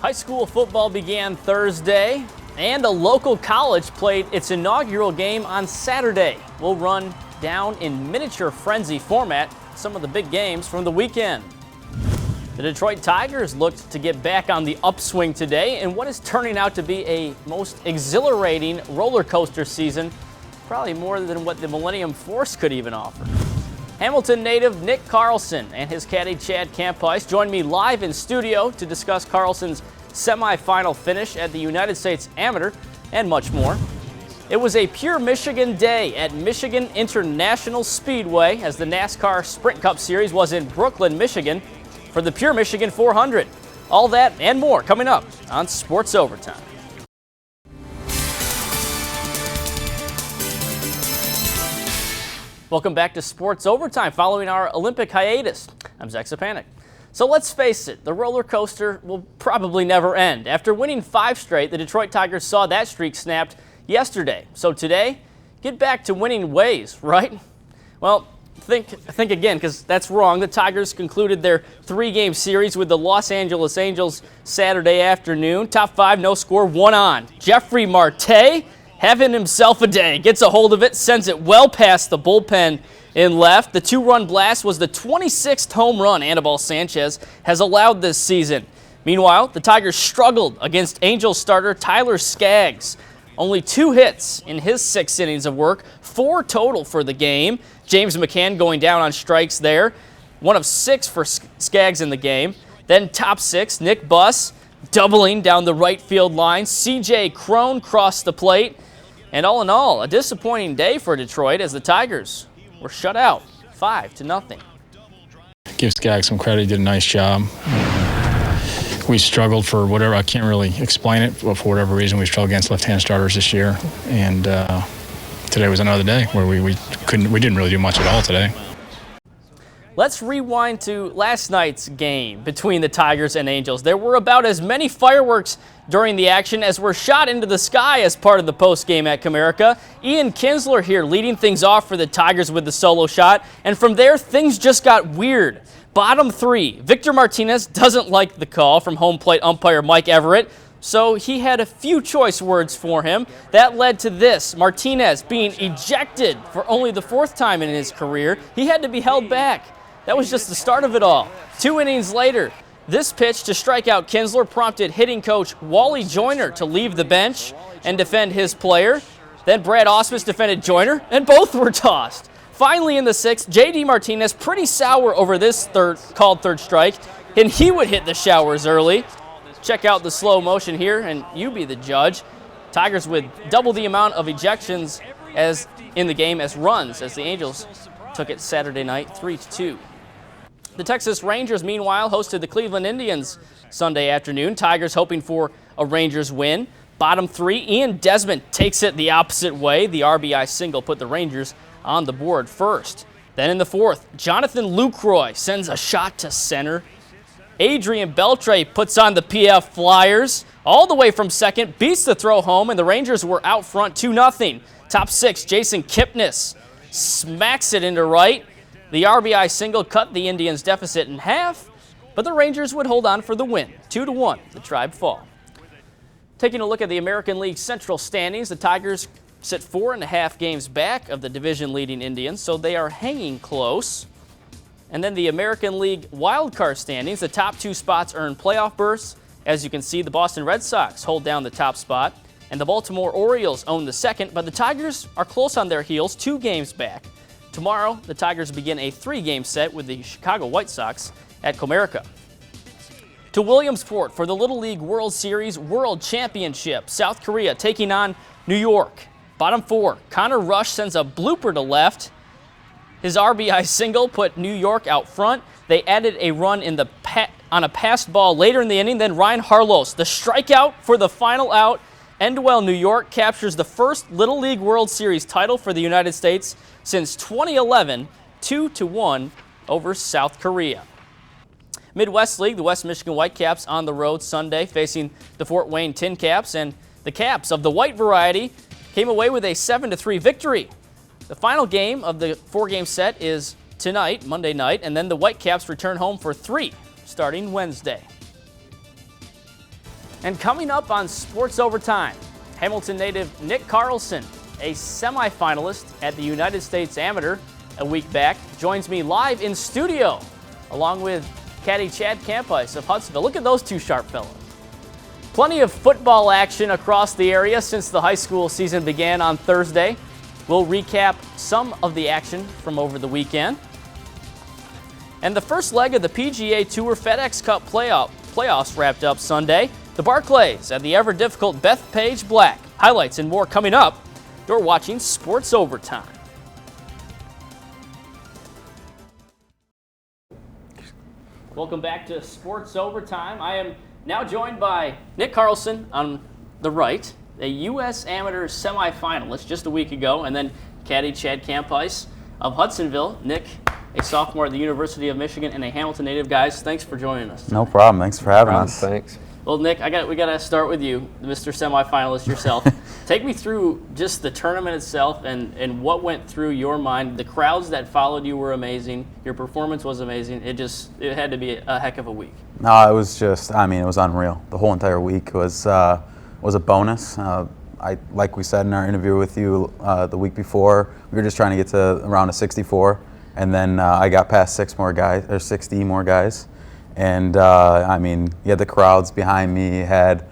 High school football began Thursday, and a local college played its inaugural game on Saturday. We'll run down in miniature frenzy format some of the big games from the weekend. The Detroit Tigers looked to get back on the upswing today in what is turning out to be a most exhilarating roller coaster season, probably more than what the Millennium Force could even offer. Hamilton native Nick Carlson and his caddy Chad Campice joined me live in studio to discuss Carlson's semifinal finish at the United States Amateur and much more. It was a pure Michigan day at Michigan International Speedway as the NASCAR Sprint Cup Series was in Brooklyn, Michigan for the Pure Michigan 400. All that and more coming up on Sports Overtime. Welcome back to Sports Overtime following our Olympic hiatus. I'm Zach Sapanik. So let's face it, the roller coaster will probably never end. After winning 5 straight, the Detroit Tigers saw that streak snapped yesterday. So today, get back to winning ways, right? Well, think again, because that's wrong. The Tigers concluded their 3-game series with the Los Angeles Angels Saturday afternoon. Top 5, no score, 1 on. Jeffrey Marte, having himself a day, gets a hold of it, sends it well past the bullpen in left. The 2-run blast was the 26th home run Anibal Sanchez has allowed this season. Meanwhile, the Tigers struggled against Angels starter Tyler Skaggs. Only 2 hits in his 6 innings of work, 4 total for the game. James McCann going down on strikes there, 1 of 6 for Skaggs in the game. Then top 6, Nick Buss doubling down the right field line. C.J. Crone crossed the plate. And all in all, a disappointing day for Detroit as the Tigers were shut out 5-0. Give Skaggs some credit, he did a nice job. We struggled for whatever, I can't really explain it, but for whatever reason we struggled against left-hand starters this year. And today was another day where we didn't really do much at all today. Let's rewind to last night's game between the Tigers and Angels. There were about as many fireworks during the action as were shot into the sky as part of the postgame at Comerica. Ian Kinsler here leading things off for the Tigers with the solo shot, and from there things just got weird. Bottom 3, Victor Martinez doesn't like the call from home plate umpire Mike Everett, so he had a few choice words for him. That led to this, Martinez being ejected for only the 4th time in his career. He had to be held back. That was just the start of it all. 2 innings later, this pitch to strike out Kinsler prompted hitting coach Wally Joyner to leave the bench and defend his player. Then Brad Ausmus defended Joyner, and both were tossed. Finally in the 6th, J.D. Martinez pretty sour over this called third strike, and he would hit the showers early. Check out the slow motion here, and you be the judge. Tigers with double the amount of ejections as in the game as runs, as the Angels took it Saturday night 3-2. The Texas Rangers, meanwhile, hosted the Cleveland Indians Sunday afternoon. Tigers hoping for a Rangers win. Bottom 3, Ian Desmond takes it the opposite way. The RBI single put the Rangers on the board first. Then in the 4th, Jonathan Lucroy sends a shot to center. Adrian Beltre puts on the PF Flyers all the way from second, beats the throw home, and the Rangers were out front 2-0. Top 6, Jason Kipnis smacks it into right. The RBI single cut the Indians' deficit in half, but the Rangers would hold on for the win. 2-1, the Tribe fall. Taking a look at the American League Central standings, the Tigers sit 4.5 games back of the division-leading Indians, so they are hanging close. And then the American League wildcard standings, the top 2 spots earn playoff berths. As you can see, the Boston Red Sox hold down the top spot, and the Baltimore Orioles own the second, but the Tigers are close on their heels, 2 games back. Tomorrow, the Tigers begin a 3-game set with the Chicago White Sox at Comerica. To Williamsport for the Little League World Series World Championship. South Korea taking on New York. Bottom 4, Connor Rush sends a blooper to left. His RBI single put New York out front. They added a run in on a passed ball later in the inning. Then Ryan Harlos, the strikeout for the final out. Endwell, New York captures the first Little League World Series title for the United States since 2011, 2-1 over South Korea. Midwest League, the West Michigan Whitecaps on the road Sunday facing the Fort Wayne Tin Caps, and the Caps of the white variety came away with a 7-3 victory. The final game of the 4-game set is tonight, Monday night, and then the Whitecaps return home for 3 starting Wednesday. And coming up on Sports Overtime, Hamilton native Nick Carlson, a semifinalist at the United States Amateur a week back, joins me live in studio, along with caddy Chad Campice of Hudsonville. Look at those two sharp fellows. Plenty of football action across the area since the high school season began on Thursday. We'll recap some of the action from over the weekend. And the first leg of the PGA Tour FedEx Cup playoffs wrapped up Sunday. The Barclays at the ever-difficult Bethpage Black. Highlights and more coming up. You're watching Sports Overtime. Welcome back to Sports Overtime. I am now joined by Nick Carlson on the right, a U.S. Amateur semifinalist just a week ago, and then caddy Chad Campice of Hudsonville. Nick, a sophomore at the University of Michigan and a Hamilton native. Guys, thanks for joining us today. No problem. Thanks for having us. Thanks. Well, Nick, we got to start with you, Mr. Semifinalist yourself. Take me through just the tournament itself and what went through your mind. The crowds that followed you were amazing. Your performance was amazing. It had to be a heck of a week. No, it was just, it was unreal. The whole entire week was a bonus. Like we said in our interview with you the week before, we were just trying to get to around a 64, and then I got past 60 more guys. And you had the crowds behind me. You had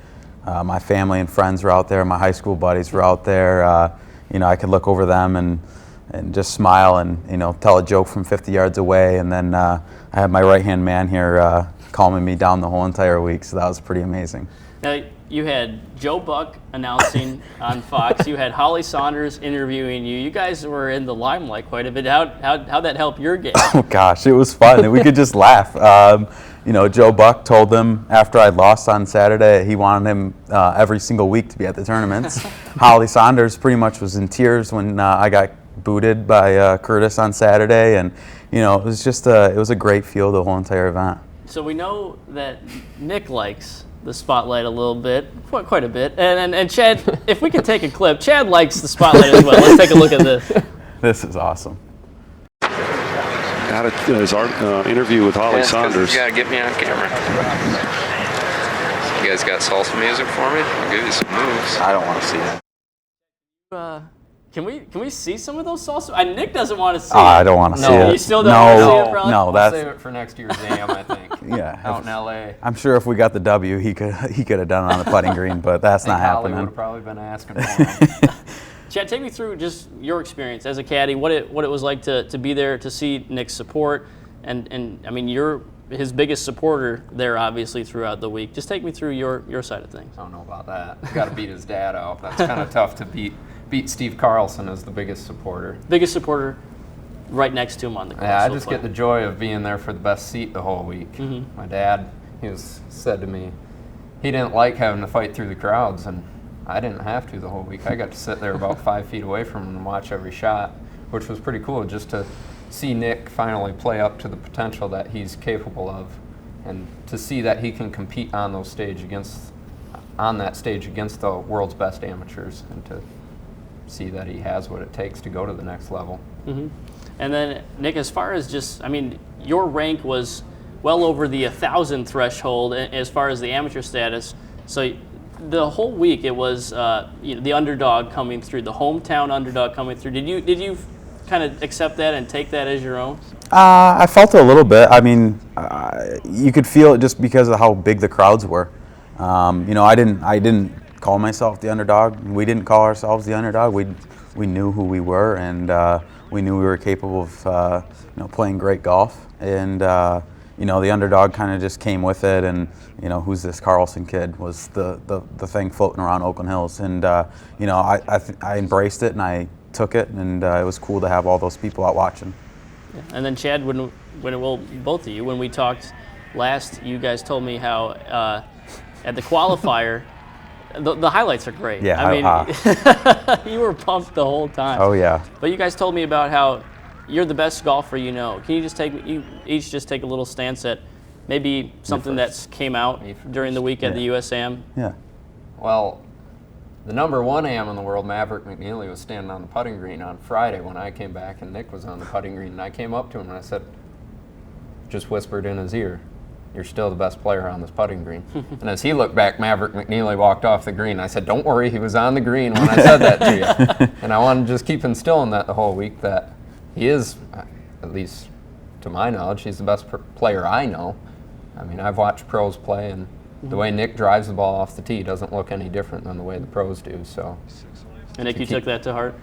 my family and friends were out there. My high school buddies were out there. I could look over them and just smile and tell a joke from 50 yards away. And then I had my right-hand man here calming me down the whole entire week. So that was pretty amazing. Now, you had Joe Buck announcing on Fox. You had Holly Saunders interviewing you. You guys were in the limelight quite a bit. How'd that help your game? Oh, gosh, it was fun. We could just laugh. Joe Buck told them after I lost on Saturday, he wanted him every single week to be at the tournaments. Holly Saunders pretty much was in tears when I got booted by Curtis on Saturday. And, it was just it was a great feel, the whole entire event. So we know that Nick likes the spotlight a little bit, quite a bit. And Chad, if we could take a clip, Chad likes the spotlight as well. Let's take a look at this. This is awesome. How is our interview with Holly Saunders? You gotta get me on camera. You guys got salsa music for me? I'll give you some moves. I don't want to see that. Can we see some of those salsa? Nick doesn't want to see it. I don't want to see it. You still don't want to see it, probably? No, We'll save it for next year's AM, I think. Yeah, out in LA. I'm sure if we got the W, he could have done it on the putting green, but that's not Holly happening. would have probably been asking for him. Chad, take me through just your experience as a caddy, what it was like to be there, to see Nick's support, and you're his biggest supporter there, obviously, throughout the week. Just take me through your side of things. I don't know about that. You got to beat his dad out. That's kind of tough to beat Steve Carlson as the biggest supporter. Biggest supporter right next to him on the course. Yeah, I just get the joy of being there for the best seat the whole week. Mm-hmm. My dad, said to me, he didn't like having to fight through the crowds, and I didn't have to the whole week. I got to sit there about 5 feet away from him and watch every shot, which was pretty cool just to see Nick finally play up to the potential that he's capable of, and to see that he can compete on that stage against the world's best amateurs, and to see that he has what it takes to go to the next level. Mm-hmm. And then, Nick, as far as your rank was well over the 1,000 threshold as far as the amateur status. So the whole week it was the underdog coming through, the hometown underdog coming through. Did you kind of accept that and take that as your own? I felt it a little bit. You could feel it just because of how big the crowds were. I didn't call myself the underdog. We didn't call ourselves the underdog. We knew who we were, and we knew we were capable of playing great golf. And the underdog kind of just came with it. And who's this Carlson kid was the thing floating around Oakland Hills. And I embraced it and I took it, and it was cool to have all those people out watching. Yeah. And then Chad, both of you, when we talked last, you guys told me how at the qualifier. The highlights are great. Yeah, you were pumped the whole time. Oh yeah. But you guys told me about how you're the best golfer you know. Can you each take a little stance at maybe something that's came out during the week at the USAM? Yeah. Well, the number one AM in the world, Maverick McNeely, was standing on the putting green on Friday when I came back, and Nick was on the putting green, and I came up to him and I said, just whispered in his ear, you're still the best player on this putting green. And as he looked back, Maverick McNeely walked off the green. I said, don't worry, he was on the green when I said that to you. And I want to just keep instilling that the whole week, that he is, at least to my knowledge, he's the best player I know. I mean, I've watched pros play, and the way Nick drives the ball off the tee doesn't look any different than the way the pros do. So. And Nick, you took that to heart?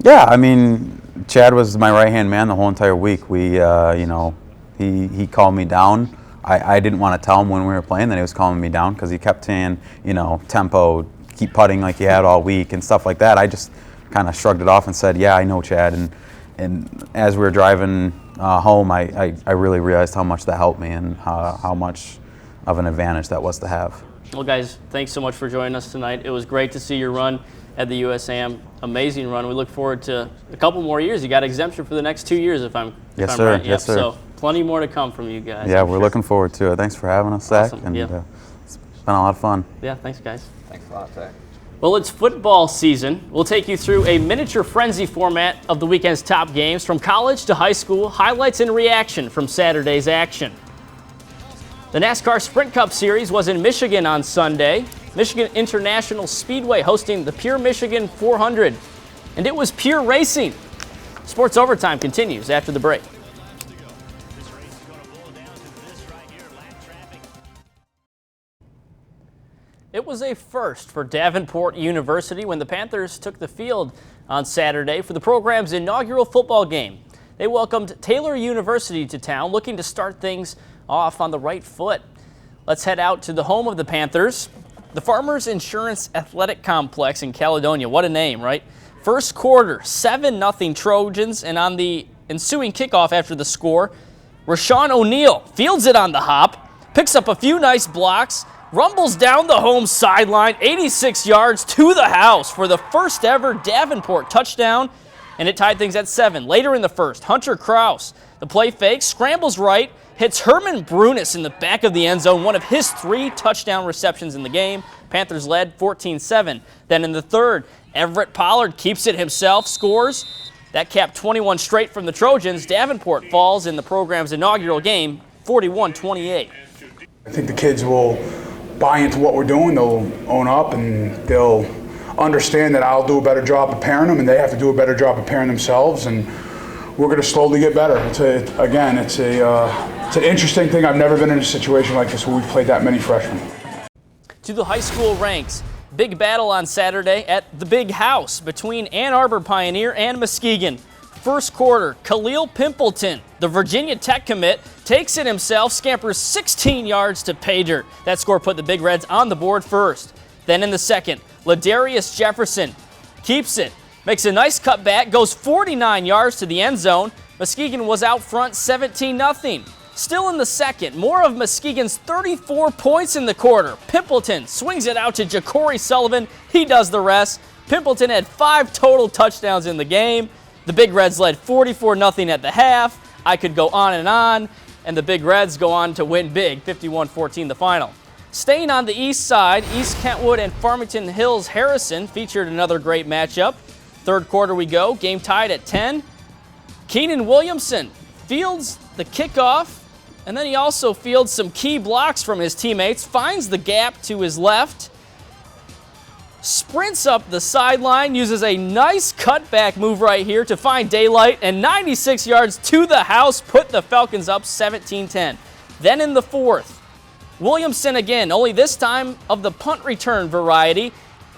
Yeah, I mean, Chad was my right-hand man the whole entire week. We, you know, he called me down. I didn't want to tell him when we were playing that he was calling me down, because he kept saying, you know, tempo, keep putting like you had all week and stuff like that. I just kind of shrugged it off and said, yeah, I know, Chad. And as we were driving home, I really realized how much that helped me and how much of an advantage that was to have. Well, guys, thanks so much for joining us tonight. It was great to see your run at the USAM. Amazing run. We look forward to a couple more years. You got exemption for the next 2 years, if I'm right. Yep. Yes, sir. So plenty more to come from you guys. Yeah, we're looking forward to it. Thanks for having us, Zach. Awesome. And Yeah. it's been a lot of fun. Yeah, thanks, guys. Thanks a lot, Zach. Well, it's football season. We'll take you through a miniature frenzy format of the weekend's top games, from college to high school, highlights and reaction from Saturday's action. The NASCAR Sprint Cup Series was in Michigan on Sunday. Michigan International Speedway hosting the Pure Michigan 400. And it was pure racing. Sports Overtime continues after the break. It was a first for Davenport University when the Panthers took the field on Saturday for the program's inaugural football game. They welcomed Taylor University to town, looking to start things off on the right foot. Let's head out to the home of the Panthers, the Farmers Insurance Athletic Complex in Caledonia. What a name, right? First quarter, 7-0 Trojans, and on the ensuing kickoff after the score, Rashawn O'Neal fields it on the hop, picks up a few nice blocks, rumbles down the home sideline, 86 yards to the house for the first ever Davenport touchdown, and it tied things at 7. Later in the first, Hunter Kraus, the play fake, scrambles right, hits Herman Brunis in the back of the end zone, one of his 3 touchdown receptions in the game. Panthers led 14-7. Then in the third, Everett Pollard keeps it himself, scores. That capped 21 straight from the Trojans. Davenport falls in the program's inaugural game, 41-28. I think the kids will buy into what we're doing. They'll own up, and they'll understand that I'll do a better job preparing them, and they have to do a better job preparing themselves, and we're going to slowly get better. It's an interesting thing. I've never been in a situation like this where we've played that many freshmen. To the high school ranks, big battle on Saturday at the Big House between Ann Arbor Pioneer and Muskegon. First quarter, Khalil Pimpleton, the Virginia Tech commit, takes it himself, scampers 16 yards to pay dirt. That score put the Big Reds on the board first. Then in the second, Ladarius Jefferson keeps it, makes a nice cutback, goes 49 yards to the end zone. Muskegon was out front 17-0. Still in the second, more of Muskegon's 34 points in the quarter. Pimpleton swings it out to Ja'Cory Sullivan. He does the rest. Pimpleton had 5 total touchdowns in the game. The Big Reds led 44-0 at the half. I could go on, and the Big Reds go on to win big, 51-14 the final. Staying on the east side, East Kentwood and Farmington Hills Harrison featured another great matchup. Third quarter we go, game tied at 10. Keenan Williamson fields the kickoff, and then he also fields some key blocks from his teammates, finds the gap to his left, sprints up the sideline, uses a nice cutback move right here to find daylight, and 96 yards to the house put the Falcons up 17-10. Then in the fourth, Williamson again, only this time of the punt return variety.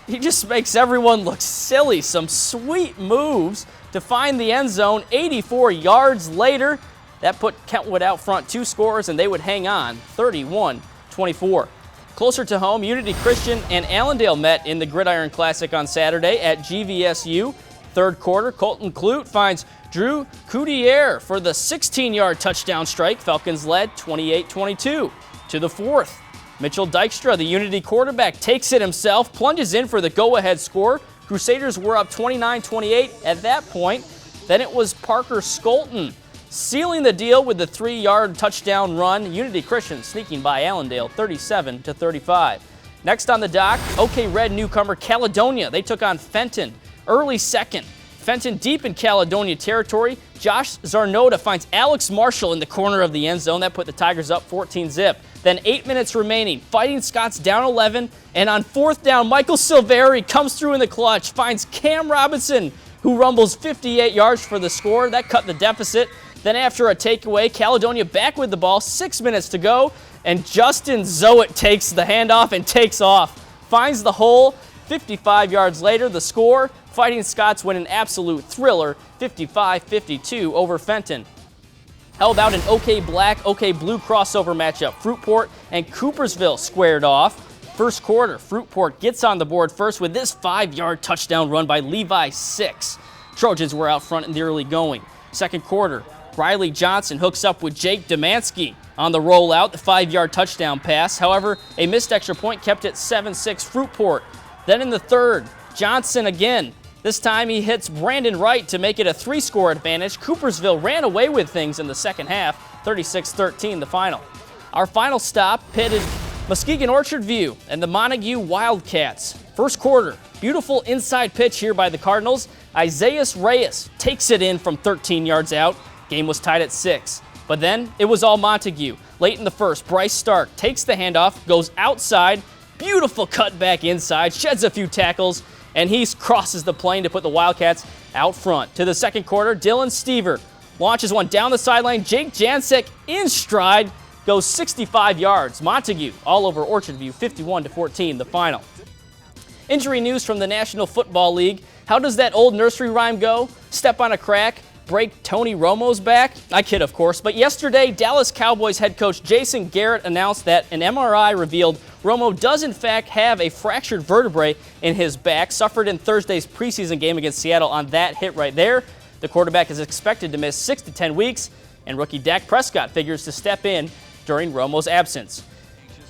He just makes everyone look silly. Some sweet moves to find the end zone 84 yards later. That put Kentwood out front 2 scores, and they would hang on 31-24. Closer to home, Unity Christian and Allendale met in the Gridiron Classic on Saturday at GVSU. Third quarter, Colton Clute finds Drew Coutier for the 16-yard touchdown strike. Falcons led 28-22. To the fourth, Mitchell Dykstra, the Unity quarterback, takes it himself, plunges in for the go-ahead score. Crusaders were up 29-28 at that point. Then it was Parker Skolton sealing the deal with the 3-yard touchdown run. Unity Christian sneaking by Allendale 37-35. Next on the dock, OK Red newcomer Caledonia. They took on Fenton early second. Fenton deep in Caledonia territory. Josh Zarnota finds Alex Marshall in the corner of the end zone. That put the Tigers up 14-zip. Then 8 minutes remaining. Fighting Scots down 11, and on 4th down, Michael Silveri comes through in the clutch, finds Cam Robinson, who rumbles 58 yards for the score. That cut the deficit. Then after a takeaway, Caledonia back with the ball, 6 minutes to go, and Justin Zoet takes the handoff and takes off. Finds the hole. 55 yards later, the score, Fighting Scots win an absolute thriller, 55-52 over Fenton. How about an OK Black, OK Blue crossover matchup? Fruitport and Coopersville squared off. First quarter, Fruitport gets on the board first with this 5-yard touchdown run by Levi Six. Trojans were out front in the early going. Second quarter, Riley Johnson hooks up with Jake Demansky on the rollout, the 5-yard touchdown pass. However, a missed extra point kept it 7-6 Fruitport. Then in the third, Johnson again. This time he hits Brandon Wright to make it a 3-score advantage. Coopersville ran away with things in the second half, 36-13 the final. Our final stop pitted Muskegon Orchard View and the Montague Wildcats. First quarter, beautiful inside pitch here by the Cardinals. Isaias Reyes takes it in from 13 yards out. Game was tied at 6. But then it was all Montague. Late in the first, Bryce Stark takes the handoff, goes outside, beautiful cut back inside, sheds a few tackles, and he crosses the plane to put the Wildcats out front. To the second quarter, Dylan Stever launches one down the sideline. Jake Jancek in stride, goes 65 yards. Montague all over Orchard View, 51-14 the final. Injury news from the National Football League. How does that old nursery rhyme go? Step on a crack, break Tony Romo's back? I kid, of course, but yesterday, Dallas Cowboys head coach Jason Garrett announced that an MRI revealed Romo does in fact have a fractured vertebrae in his back, suffered in Thursday's preseason game against Seattle on that hit right there. The quarterback is expected to miss 6 to 10 weeks, and rookie Dak Prescott figures to step in during Romo's absence.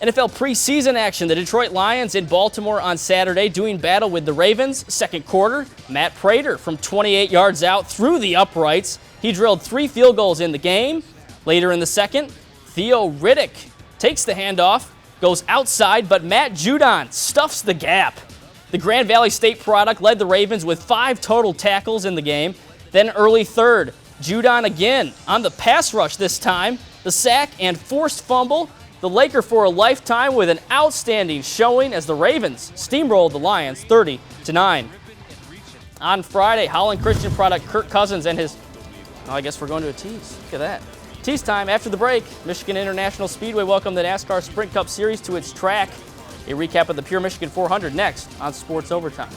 NFL preseason action. The Detroit Lions in Baltimore on Saturday doing battle with the Ravens. Second quarter, Matt Prater from 28 yards out through the uprights. He drilled 3 field goals in the game. Later in the second, Theo Riddick takes the handoff, goes outside, but Matt Judon stuffs the gap. The Grand Valley State product led the Ravens with 5 total tackles in the game. Then early third, Judon again on the pass rush this time. The sack and forced fumble. The Laker for a lifetime with an outstanding showing as the Ravens steamrolled the Lions 30-9. On Friday, Holland Christian product Kirk Cousins and his, I guess we're going to a tease. Look at that. Tease time after the break. Michigan International Speedway welcomed the NASCAR Sprint Cup Series to its track. A recap of the Pure Michigan 400 next on Sports Overtime.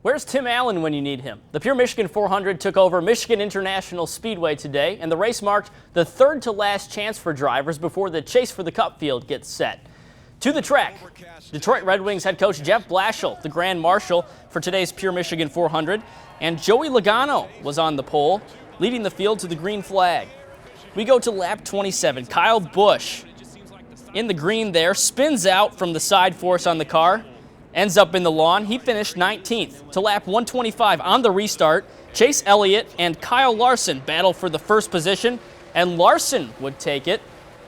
Where's Tim Allen when you need him? The Pure Michigan 400 took over Michigan International Speedway today, and the race marked the third to last chance for drivers before the chase for the Cup field gets set. To the track, Detroit Red Wings head coach Jeff Blashill, the Grand Marshal for today's Pure Michigan 400, and Joey Logano was on the pole, leading the field to the green flag. We go to lap 27. Kyle Busch in the green there, spins out from the side force on the car, ends up in the lawn. He finished 19th. To lap 125 on the restart, Chase Elliott and Kyle Larson battle for the first position, and Larson would take it.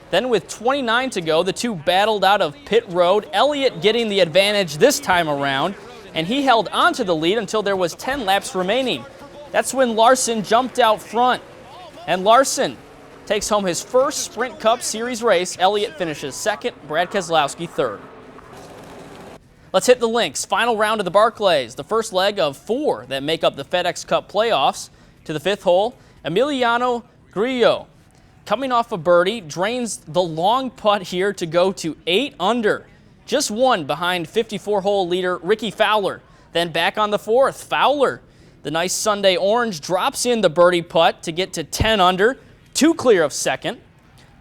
Then with 29 to go, the two battled out of pit road, Elliott getting the advantage this time around, and he held on to the lead until there was 10 laps remaining. That's when Larson jumped out front, and Larson takes home his first Sprint Cup Series race. Elliott finishes second, Brad Keselowski third. Let's hit the links. Final round of the Barclays, the first leg of 4 that make up the FedEx Cup playoffs. To the 5th hole, Emiliano Grillo, coming off a birdie, drains the long putt here to go to 8 under. Just 1 behind 54-hole leader Ricky Fowler. Then back on the 4th, Fowler, the nice Sunday orange, drops in the birdie putt to get to 10 under, 2 clear of second.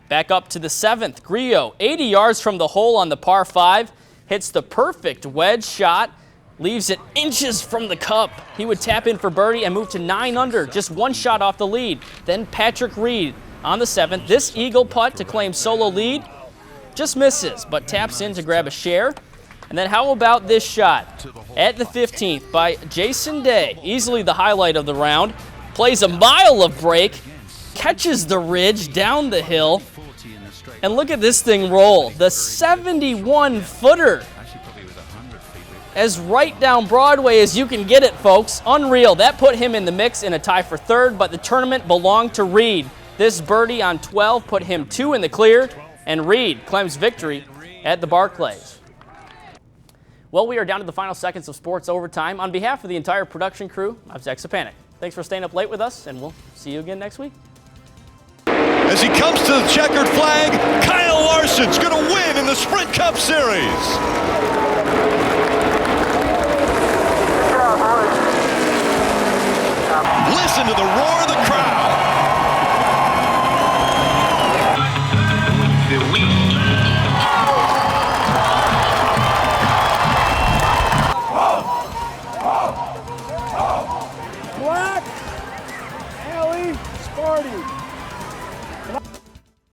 Back up to the 7th, Grillo, 80 yards from the hole on the par 5, hits the perfect wedge shot, leaves it inches from the cup. He would tap in for birdie and move to 9 under, just 1 shot off the lead. Then Patrick Reed on the 7th. This eagle putt to claim solo lead just misses, but taps in to grab a share. And then how about this shot at the 15th by Jason Day, easily the highlight of the round. Plays a mile of break, catches the ridge down the hill, and look at this thing roll. The 71-footer as right down Broadway as you can get it, folks. Unreal. That put him in the mix in a tie for third, but the tournament belonged to Reed. This birdie on 12 put him 2 in the clear, and Reed claims victory at the Barclays. Well, we are down to the final seconds of Sports Overtime. On behalf of the entire production crew, I'm Zach Sapanik. Thanks for staying up late with us, and we'll see you again next week. As he comes to the checkered flag, Kyle Larson's going to win in the Sprint Cup Series.